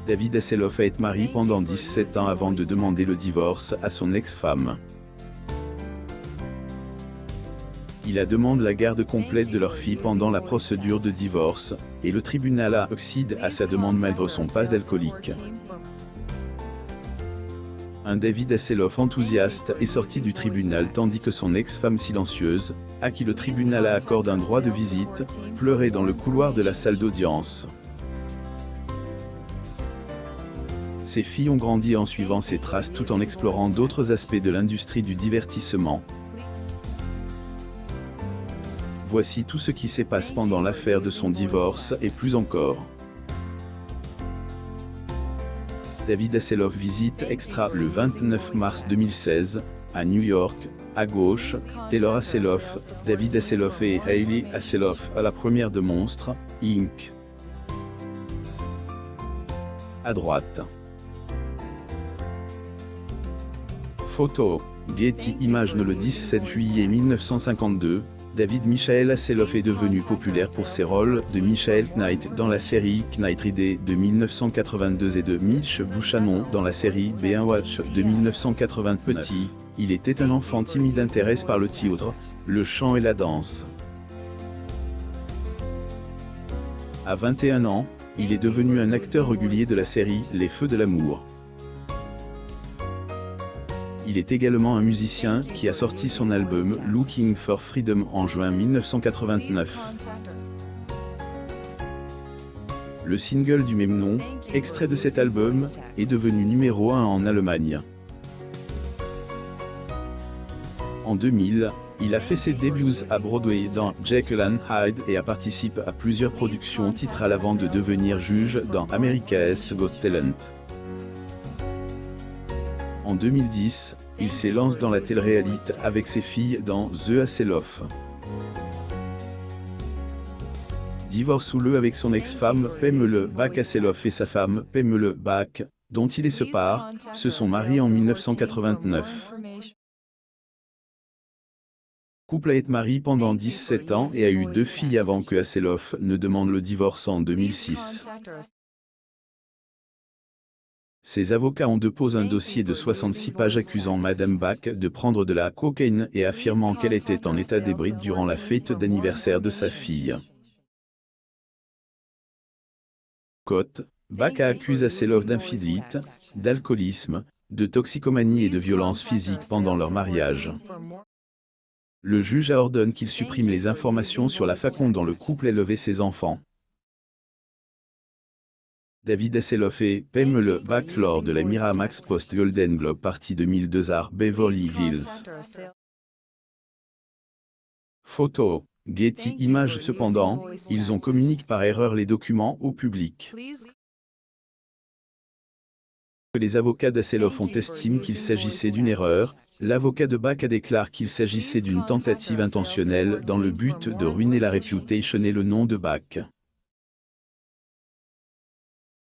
David Hasselhoff a été marié pendant 17 ans avant de demander le divorce à son ex-femme. Il a demandé la garde complète de leur fille pendant la procédure de divorce, et le tribunal a accédé à sa demande malgré son passé d'alcoolique. Un David Hasselhoff enthousiaste est sorti du tribunal tandis que son ex-femme silencieuse, à qui le tribunal a accordé un droit de visite, pleurait dans le couloir de la salle d'audience. Ses filles ont grandi en suivant ses traces tout en explorant d'autres aspects de l'industrie du divertissement. Voici tout ce qui s'est passé pendant l'affaire de son divorce et plus encore. David Hasselhoff visite Extra le 29 mars 2016, à New York. À gauche, Taylor Hasselhoff, David Hasselhoff et Hailey Hasselhoff à la première de Monstres, Inc. À droite. Photo, Getty Images. Le 17 juillet 1952, David Michael Hasselhoff est devenu populaire pour ses rôles de Michael Knight dans la série Knight Ridley de 1982 et de Mitch Buchanan dans la série Baywatch de 1980. Petit, il était un enfant timide intéressé par le théâtre, le chant et la danse. À 21 ans, il est devenu un acteur régulier de la série Les Feux de l'amour. Il est également un musicien qui a sorti son album Looking for Freedom en juin 1989. Le single du même nom, extrait de cet album, est devenu numéro 1 en Allemagne. En 2000, il a fait ses débuts à Broadway dans Jekyll and Hyde et a participé à plusieurs productions titrales avant de devenir juge dans America's Got Talent. En 2010, il s'élance dans la télé-réalité avec ses filles dans The Hasselhoff. Divorce le avec son ex-femme Pamela Bach. Hasselhoff et sa femme Pamela Bach, dont il est séparé, se sont mariés en 1989. Le couple a été marié pendant 17 ans et a eu 2 filles avant que Hasselhoff ne demande le divorce en 2006. Ses avocats ont déposé un dossier de 66 pages accusant Madame Bach de prendre de la cocaïne et affirmant qu'elle était en état d'ébriété durant la fête d'anniversaire de sa fille. Côte, Bach accuse Hasselhoff d'infidélité, d'alcoolisme, de toxicomanie et de violence physique pendant leur mariage. Le juge a ordonné qu'il supprime les informations sur la façon dont le couple élevait ses enfants. David Hasselhoff et Pamela Bach lors de la Miramax Post Golden Globe Party 2002 à Beverly Hills. Photo, Getty Images. Cependant, ils ont communiqué par erreur les documents au public. Les avocats d'Hasselhoff ont estimé qu'il s'agissait d'une erreur. L'avocat de Bach a déclaré qu'il s'agissait d'une tentative intentionnelle dans le but de ruiner la réputation et le nom de Bach.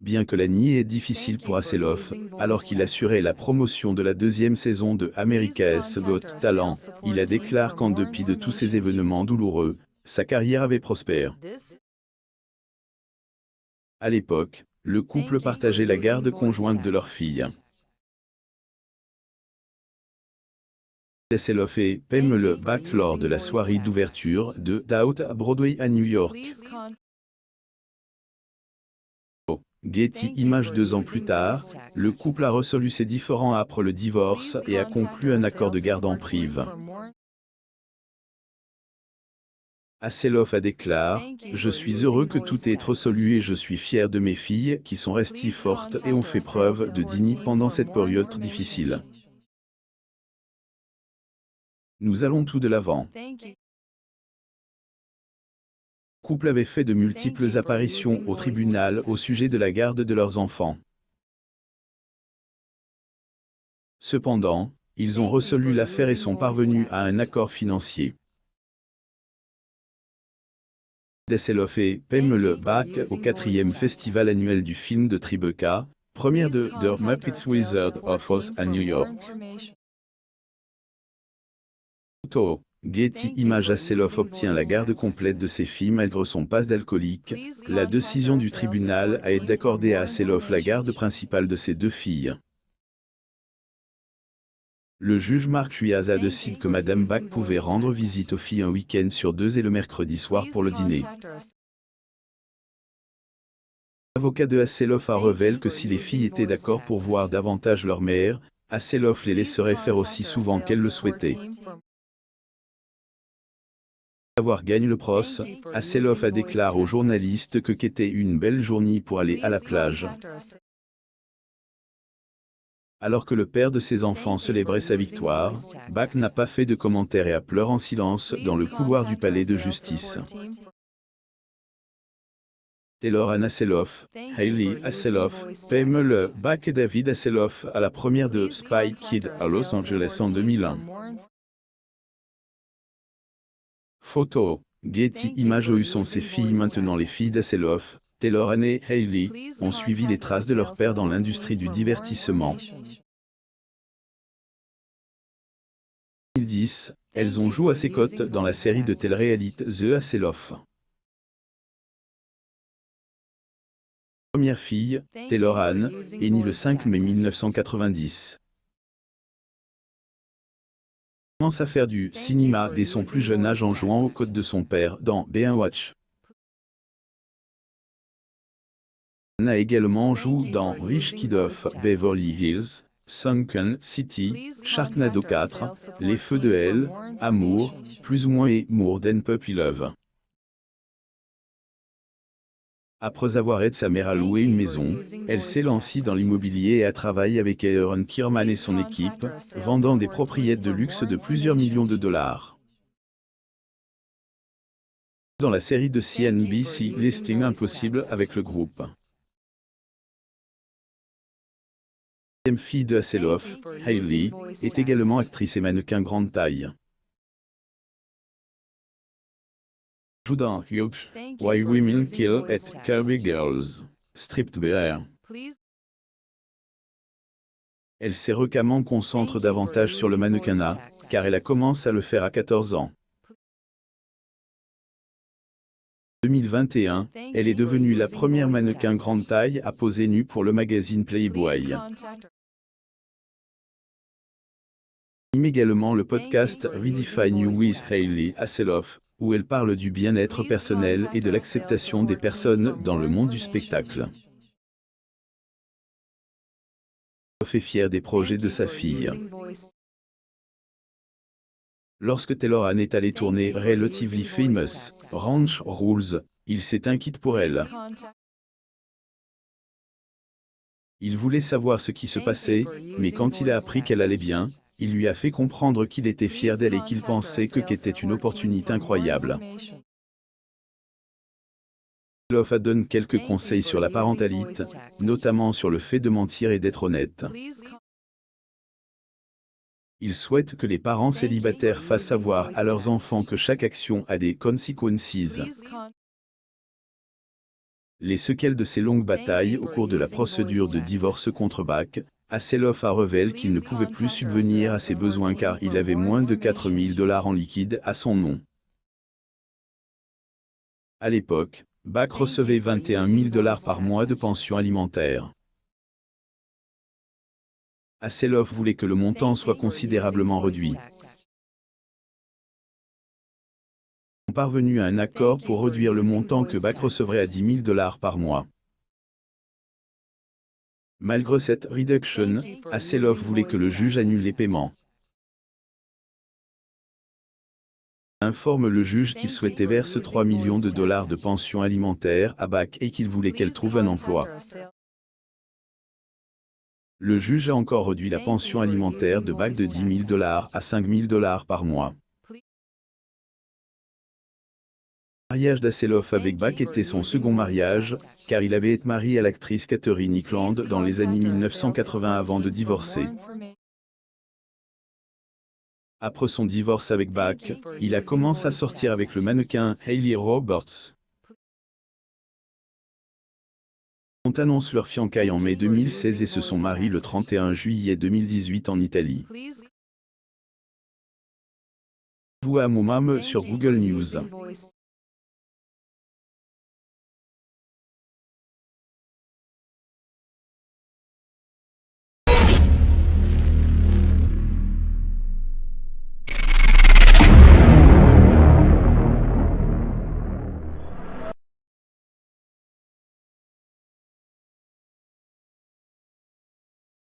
Bien que la nuit est difficile pour Hasselhoff, alors qu'il assurait la promotion de la 2e saison de America's Got Talent, il a déclaré qu'en dépit de tous ces événements douloureux, sa carrière avait prospéré. À l'époque, le couple partageait la garde conjointe de leur fille. Hasselhoff et Pamela Bach lors de la soirée d'ouverture de Doubt à Broadway à New York. Getty Images. 2 ans plus tard, le couple a résolu ses différends après le divorce et a conclu un accord de garde en prive. Hasselhoff a déclaré « Je suis heureux que tout ait été résolu et je suis fier de mes filles qui sont restées fortes et ont fait preuve de dignité pendant cette période difficile. Nous allons tout de l'avant. » Le couple avait fait de multiples apparitions au tribunal au sujet de la garde de leurs enfants. Cependant, ils ont résolu l'affaire et sont parvenus à un accord financier. Hasselhoff et Pamela Bach au 4e festival annuel du film de Tribeca, première de The Muppets Wizard of Oz à New York. Photo, Getty Images. Asseloff obtient la garde complète de ses filles malgré son passe d'alcoolique. La décision du tribunal a été d'accorder à Asseloff la garde principale de ses deux filles. Le juge Mark Chuyaza décide que Madame Bach pouvait rendre visite aux filles un week-end sur deux et le mercredi soir pour le dîner. L'avocat de Asseloff a révélé que si les filles étaient d'accord pour voir davantage leur mère, Asseloff les laisserait faire aussi souvent qu'elles le souhaitaient. Avoir gagné le procès, Asseloff a déclaré aux journalistes que c'était une belle journée pour aller à la plage. Alors que le père de ses enfants célébrait sa victoire, Bach n'a pas fait de commentaires et a pleuré en silence dans le couloir du palais de justice. Taylor Ann Asseloff, Hailey Asseloff, Pamela Bach et David Asseloff à la première de Spy Kid à Los Angeles en 2001. Photo, Getty Images. Où sont ces filles maintenant? Les filles d'Asseloff, Taylor Ann et Hailey, ont suivi les traces de leur père dans l'industrie du divertissement. En 2010, elles ont joué à ses côtés dans la série de télé-réalité The Asseloff. Première fille, Taylor Ann, est née le 5 mai 1990. Elle commence à faire du cinéma dès son plus jeune âge en jouant aux côtés de son père dans Baywatch. Ann a également joué dans Rich Kid of Beverly Hills, Sunken City, Sharknado 4, Les Feux de Hell, Amour, plus ou moins et More Than Puppy Love. Après avoir aidé sa mère à louer une maison, elle s'est lancée dans l'immobilier et a travaillé avec Aaron Kierman et son équipe, vendant des propriétés de luxe de plusieurs millions de dollars. Dans la série de CNBC Listing Impossible avec le groupe. La deuxième fille de Asseloff, Hailey, est également actrice et mannequin grande taille. Joue dans Huge, Why Women Kill at Kirby Girls, Stripped Bare. Elle s'est récemment concentre davantage sur le mannequinat, car elle a commencé à le faire à 14 ans. En 2021, elle est devenue la première mannequin grande taille à poser nue pour le magazine Playboy. Il anime également le podcast Redefine You with Hailey Asseloff, où elle parle du bien-être personnel et de l'acceptation des personnes dans le monde du spectacle. Asseloff est fière des projets de sa fille. Lorsque Taylor Ann est allée tourner Relatively Famous, Ranch Rules, il s'est inquiète pour elle. Il voulait savoir ce qui se passait, mais quand il a appris qu'elle allait bien, il lui a fait comprendre qu'il était fier d'elle et qu'il pensait que c'était une opportunité incroyable. Asseloff a donné quelques conseils sur la parentalité, notamment sur le fait de mentir et d'être honnête. Il souhaite que les parents célibataires fassent savoir à leurs enfants que chaque action a des conséquences. Les séquelles de ces longues batailles au cours de la procédure de divorce contre Bach, Asseloff a révélé qu'il ne pouvait plus subvenir à ses besoins car il avait moins de 4 000 $ en liquide à son nom. À l'époque, Bach recevait 21 000 $ par mois de pension alimentaire. Asseloff voulait que le montant soit considérablement réduit. Ils sont parvenus à un accord pour réduire le montant que Bach recevrait à 10 000 $ par mois. Malgré cette réduction, Asseloff voulait que le juge annule les paiements. Il informe le juge qu'il souhaitait verser 3 millions de $ de pension alimentaire à Bach et qu'il voulait qu'elle trouve un emploi. Le juge a encore réduit la pension alimentaire de Bach de 10 000 $ à 5 000 $ par mois. Le mariage d'Asseloff avec Bach était son second mariage, car il avait été marié à l'actrice Catherine Eklund dans les années 1980 avant de divorcer. Après son divorce avec Bach, il a commencé à sortir avec le mannequin Hailey Roberts. On annonce leur fiançailles en mai 2016 et se sont mariés le 31 juillet 2018 en Italie. Abdou Hamoumam sur Google News.